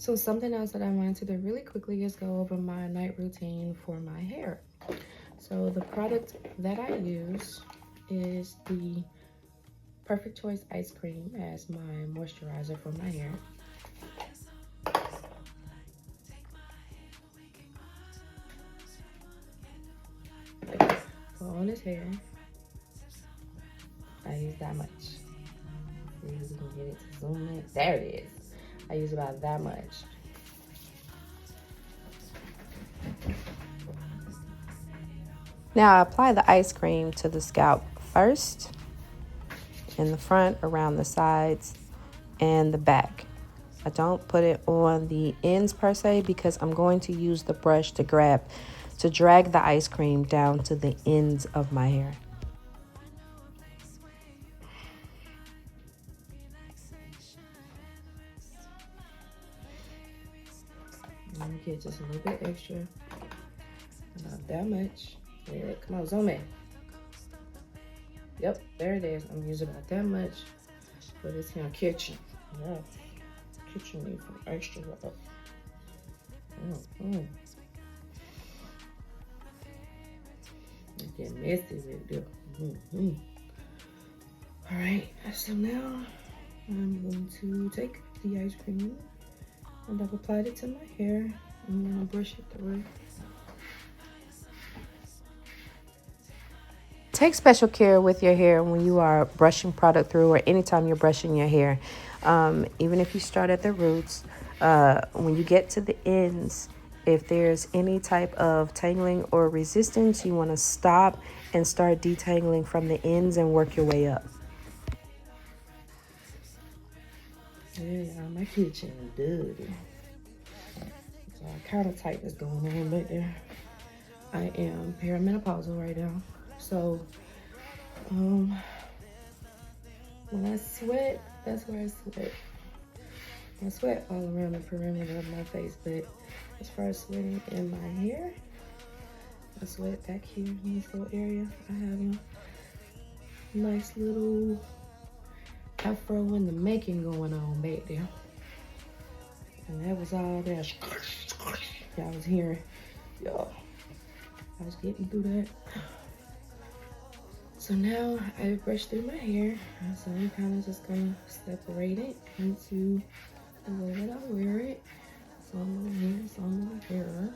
So something else that I wanted to do really quickly is go over my night routine for my hair. So the product that I use is the Perfect Choice Ice Cream as my moisturizer for my hair. So on this hair, I use that much. See if we can get it to zoom in. There it is. I use about that much. Now I apply the ice cream to the scalp first, in the front, around the sides, and the back. I don't put it on the ends per se because I'm going to use the brush to drag the ice cream down to the ends of my hair. I'm gonna get just a little bit extra. Not that much. Yeah, come on, zoom in. Yep, there it is. I'm using about that much for this here kitchen. Yeah, kitchen needs some extra love. Get messy with it. All right, so now I'm going to take the ice cream and I've applied it to my hair. I'm gonna brush it through. Take special care with your hair when you are brushing product through or anytime you're brushing your hair. Even if you start at the roots, when you get to the ends, if there's any type of tangling or resistance, you want to stop and start detangling from the ends and work your way up. Yeah, my kitchen is dirty. So I kind of tightness going on back there. I am perimenopausal right now. So, when I sweat, that's where I sweat. I sweat all around the perimeter of my face, but as far as sweating in my hair, I sweat back here in this little area. I have a nice little afro in the making going on back there. And that was all that. Y'all was hearing, y'all. I was getting through that. So now I brushed through my hair. So I'm kind of just gonna separate it into the way that I wear it. Some of here, some of here.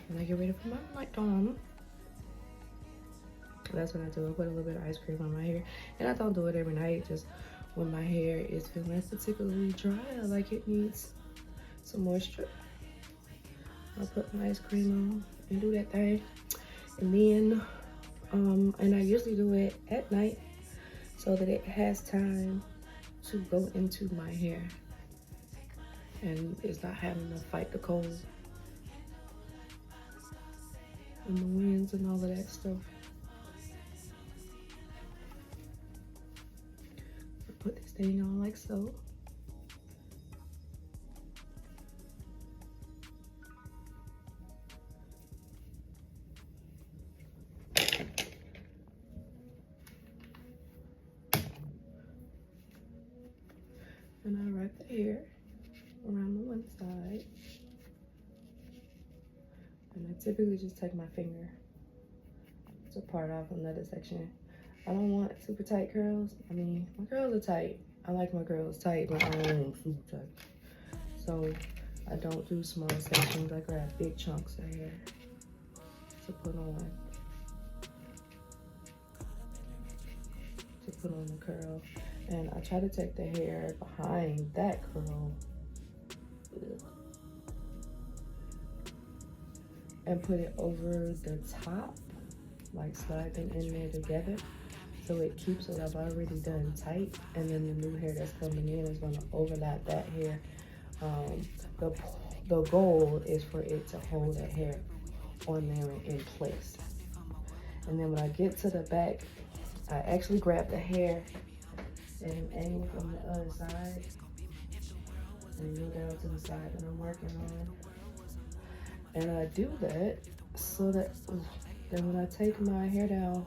And I get ready to put my light on. That's what I do. I put a little bit of ice cream on my hair. And I don't do it every night, just when my hair is feeling particularly dry, like it needs some moisture. I'll put my ice cream on and do that thing. And then, and I usually do it at night so that it has time to go into my hair and it's not having to fight the cold and the winds and all of that stuff. Put this thing on like so. And I wrap the hair around the one side. And I typically just take my finger to part off another section. I don't want super tight curls. I mean, my curls are tight. I like my curls tight, but I don't want them super tight. So I don't do small sections. I grab big chunks of hair to put on. The curl. And I try to take the hair behind that curl and put it over the top, like slide them in there together. So it keeps what I've already done tight, and then the new hair that's coming in is gonna overlap that hair. The goal is for it to hold that hair on there in place. And then when I get to the back, I actually grab the hair at an angle from the other side and go down to the side that I'm working on. And I do that so that Then when I take my hair down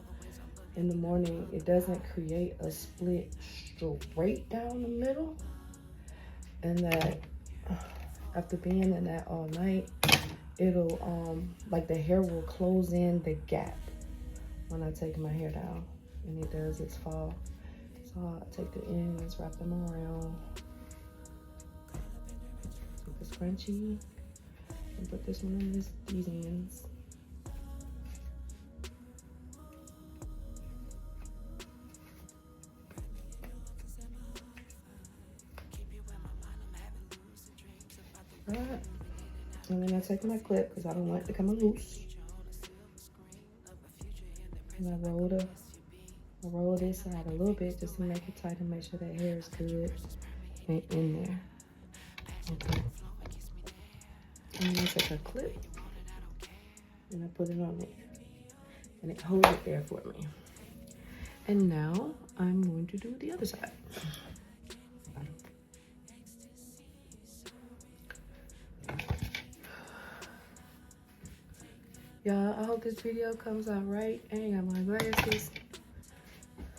in the morning, it doesn't create a split straight down the middle. And that after being in that all night, it'll like the hair will close in the gap when I take my hair down, and it does its fall. So I take the ends, wrap them around, take the scrunchie, and put this one in these ends. Alright, and then I take my clip because I don't want it to come loose. And I roll this side a little bit just to make it tight and make sure that hair is good and in there. Okay. And then I take a clip and I put it on there. And it holds it there for me. And now I'm going to do the other side. Y'all, I hope this video comes out right. I ain't got my glasses,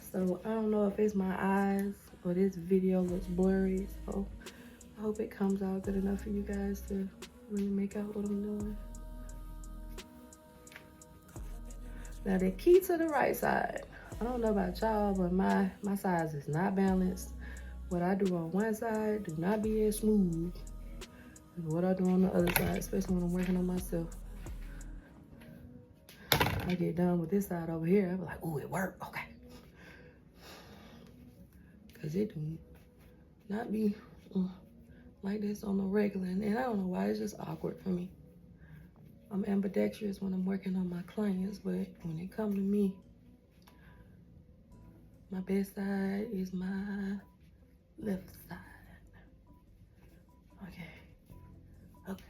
so I don't know if it's my eyes or this video looks blurry. So I hope it comes out good enough for you guys to really make out what I'm doing. Now the key to the right side, I don't know about y'all, but my size is not balanced. What I do on one side do not be as smooth as what I do on the other side, especially when I'm working on myself. I get done with this side over here, I be like, oh, it worked, okay. Cause it do not be like this on the regular, and I don't know why, it's just awkward for me. I'm ambidextrous when I'm working on my clients, but when it comes to me, my best side is my left side. Okay,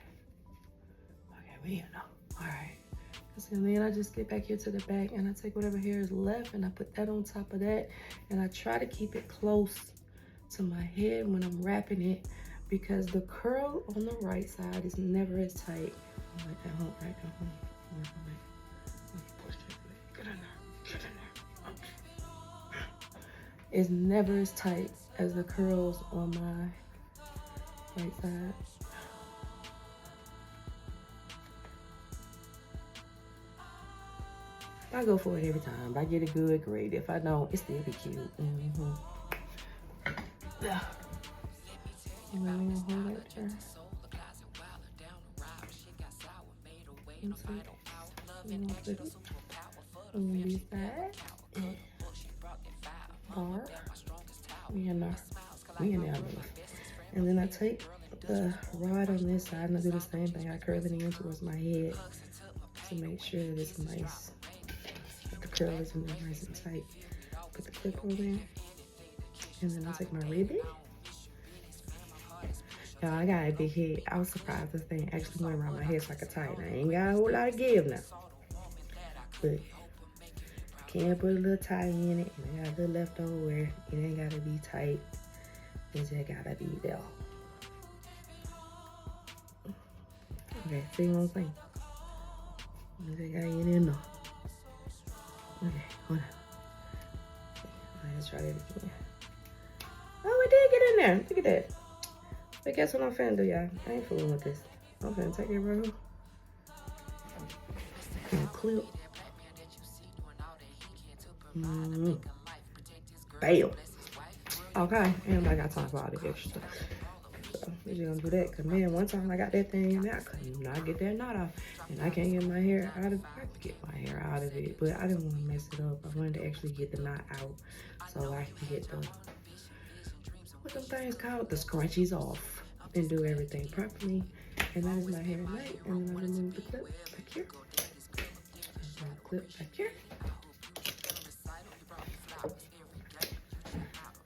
we know, all right. And then I just get back here to the back and I take whatever hair is left and I put that on top of that, and I try to keep it close to my head when I'm wrapping it, because the curl on the right side is never as tight. Right at home. Get in there. It's never as tight as the curls on my right side. I go for it every time. If I get it good, great. If I don't, it still be cute. Yeah. And then I'm gonna hold it there. On this side. Bar. We in there. And then I take the rod on this side and I do the same thing. I curve it in towards my head to make sure that it's nice. The curl is nice and tight. Put the clip on there. And then I take my ribbon. Y'all, I got a big head. I was surprised this thing actually went around my head so I could tie it. I ain't got a whole lot of give now. But I can put a little tie in it, and I got a little leftover wear. It ain't gotta be tight. It just gotta be there. Okay, see what I'm saying? I just gotta get in there. Okay, hold on. Let's try that again. Oh, it did get in there. Look at that. But guess what I'm finna do, y'all? I ain't fooling with this. I'm finna take it right here. And clip. Bam. Okay, and I got time for all the extra stuff. So we're just gonna do that. Cause man, one time I got that thing in there, I could not get that knot off. And I can't get my hair out of it. I can get my hair out of it, but I didn't want to mess it up. I wanted to actually get the knot out so I can get the, what them things called? The scrunchies off and do everything properly. And that is my hair at night. And then I remove the clip back here. Clip back here.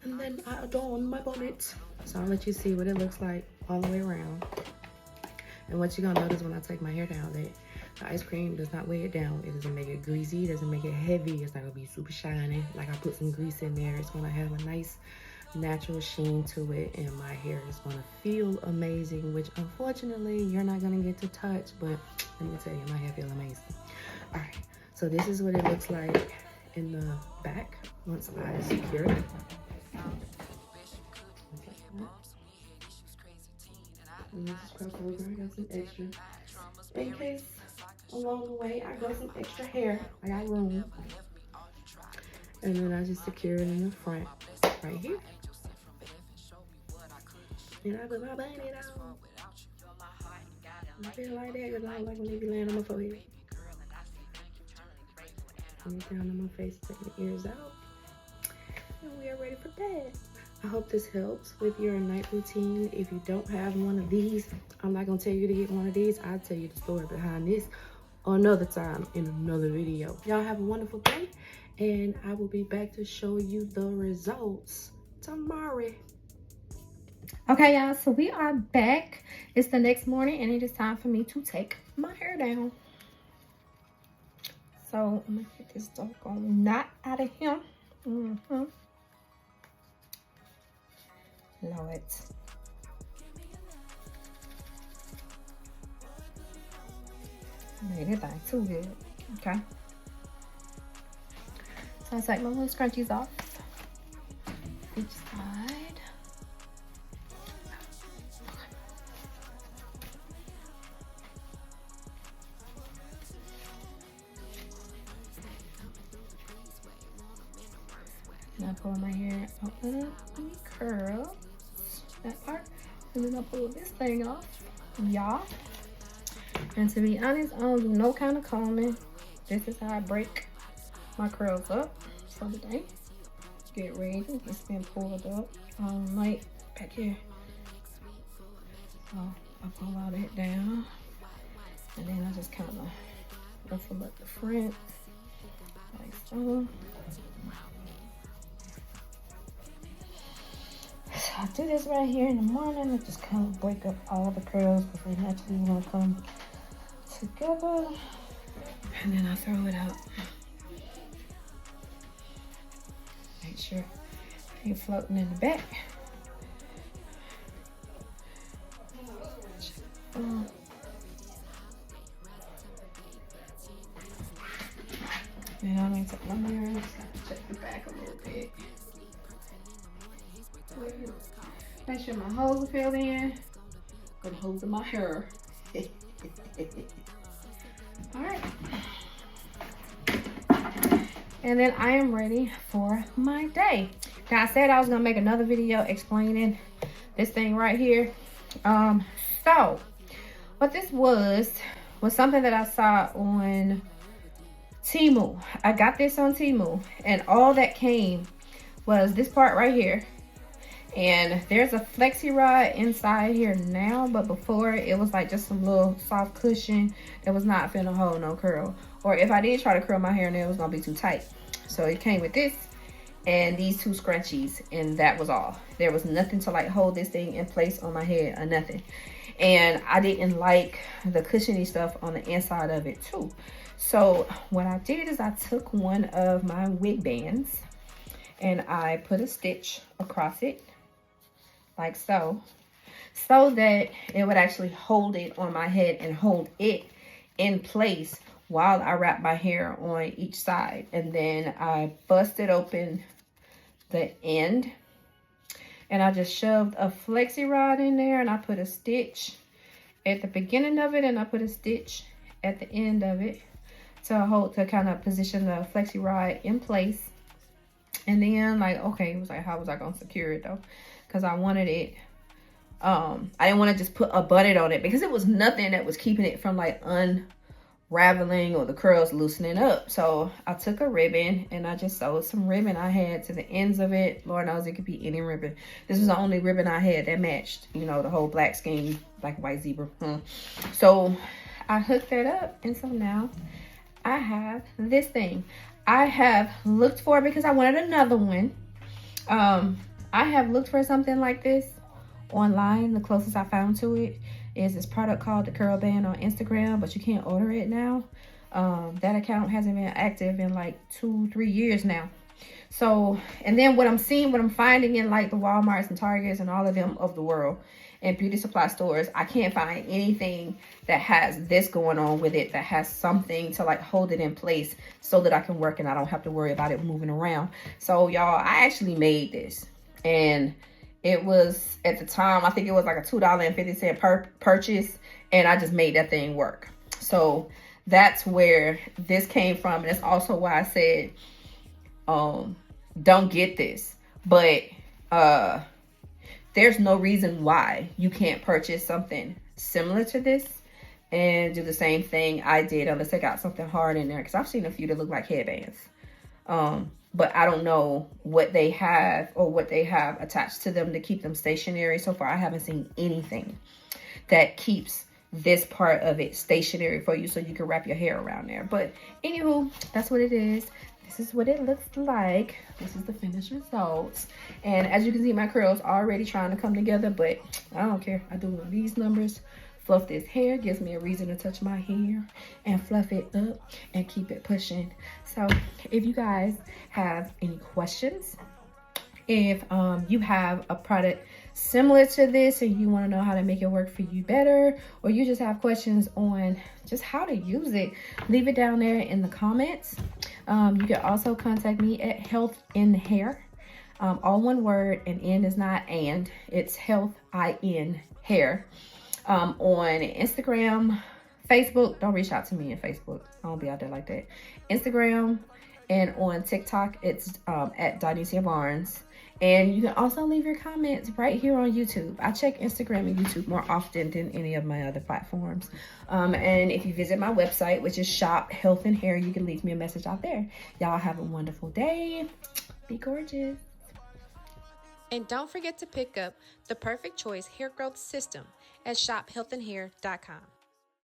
And then I adorn my bonnet. So I'll let you see what it looks like all the way around. And what you're gonna notice when I take my hair down, that the ice cream does not weigh it down. It doesn't make it greasy, it doesn't make it heavy. It's not gonna be super shiny. Like I put some grease in there. It's gonna have a nice natural sheen to it, and my hair is gonna feel amazing, which unfortunately you're not gonna get to touch, but let me tell you, my hair feel amazing. All right, So this is what it looks like in the back once I secure it. And this is cross over. I got some extra in case along the way I got some extra hair. I got room. And then I just secure it in the front right here. And I put my bonnet on. I feel like that because I don't like when they be laying on my forehead. And down on my face, take the ears out. And we are ready for bed. I hope this helps with your night routine. If you don't have one of these, I'm not going to tell you to get one of these. I'll tell you the story behind this another time in another video. Y'all have a wonderful day, and I will be back to show you the results tomorrow. Okay, y'all, so we are back. It's the next morning, and it is time for me to take my hair down. So I'm gonna get this doggone knot out of here. Lord. Made it thing too good. Okay. So I take my little scrunchies off each side. And I pull my hair out of the curl, that part, and then I pull this thing off, y'all. And to be honest, I don't do no kind of combing. This is how I break my curls up for the day. Get ready. It's been pulled up all night back here. So I pull all that down, and then I just kind of ruffle up the front like so. So I do this right here in the morning. I just kind of break up all the curls because they naturally want to come together. And then I throw it out. Make sure it ain't floating in the back. And I'm going to take my mirror. Check the back a little bit. Make sure my holes are filled in. Gonna hold in my hair. Alright. And then I am ready for my day. Now I said I was gonna make another video explaining this thing right here. So what this was something that I saw on Temu. I got this on Temu, and all that came was this part right here. And there's a flexi rod inside here now, but before it was like just some little soft cushion that was not finna hold no curl. Or if I did try to curl my hair, then it was gonna be too tight. So it came with this and these two scrunchies, and that was all. There was nothing to like hold this thing in place on my head or nothing. And I didn't like the cushiony stuff on the inside of it too. So what I did is I took one of my wig bands and I put a stitch across it like so that it would actually hold it on my head and hold it in place while I wrap my hair on each side. And then I busted open the end and I just shoved a flexi rod in there, and I put a stitch at the beginning of it and I put a stitch at the end of it to kind of position the flexi rod in place. And then like, okay, it was like, how was I gonna secure it though? Because I wanted it, I didn't want to just put a bonnet on it because it was nothing that was keeping it from like unraveling or the curls loosening up. So I took a ribbon and I just sewed some ribbon I had to the ends of it. Lord knows it could be any ribbon. This was the only ribbon I had that matched, you know, the whole black skein, black and white zebra. So I hooked that up, and so now I have this thing. I have looked for it because I wanted another one. I have looked for something like this online. The closest I found to it is this product called the Curl Band on Instagram, but you can't order it now. That account hasn't been active in like 2-3 years now. So, and then what I'm finding in like the Walmarts and Targets and all of them of the world in beauty supply stores, I can't find anything that has this going on with it, that has something to like hold it in place so that I can work and I don't have to worry about it moving around. So y'all, I actually made this, and it was, at the time, I think it was like a $2.50 purchase, and I just made that thing work. So that's where this came from, and it's also why I said don't get this. But there's no reason why you can't purchase something similar to this and do the same thing I did, unless they got something hard in there, because I've seen a few that look like headbands. But I don't know what they have or what they have attached to them to keep them stationary. So far, I haven't seen anything that keeps this part of it stationary for you so you can wrap your hair around there. But anywho, that's what it is. This is what it looks like. This is the finished results. And as you can see, my curls are already trying to come together, but I don't care. I do these numbers. Fluff this hair, gives me a reason to touch my hair and fluff it up and keep it pushing. So if you guys have any questions, if you have a product similar to this and you want to know how to make it work for you better, or you just have questions on just how to use it, leave it down there in the comments. You can also contact me at Health in Hair, all one word, and N is not and, it's Health IN Hair. On Instagram, Facebook. Don't reach out to me on Facebook. I don't be out there like that. Instagram, and on TikTok, it's at Dionysia Barnes. And you can also leave your comments right here on YouTube. I check Instagram and YouTube more often than any of my other platforms. And if you visit my website, which is Shop Health and Hair, you can leave me a message out there. Y'all have a wonderful day. Be gorgeous. And don't forget to pick up the Perfect Choice Hair Growth System at shophealthandhair.com.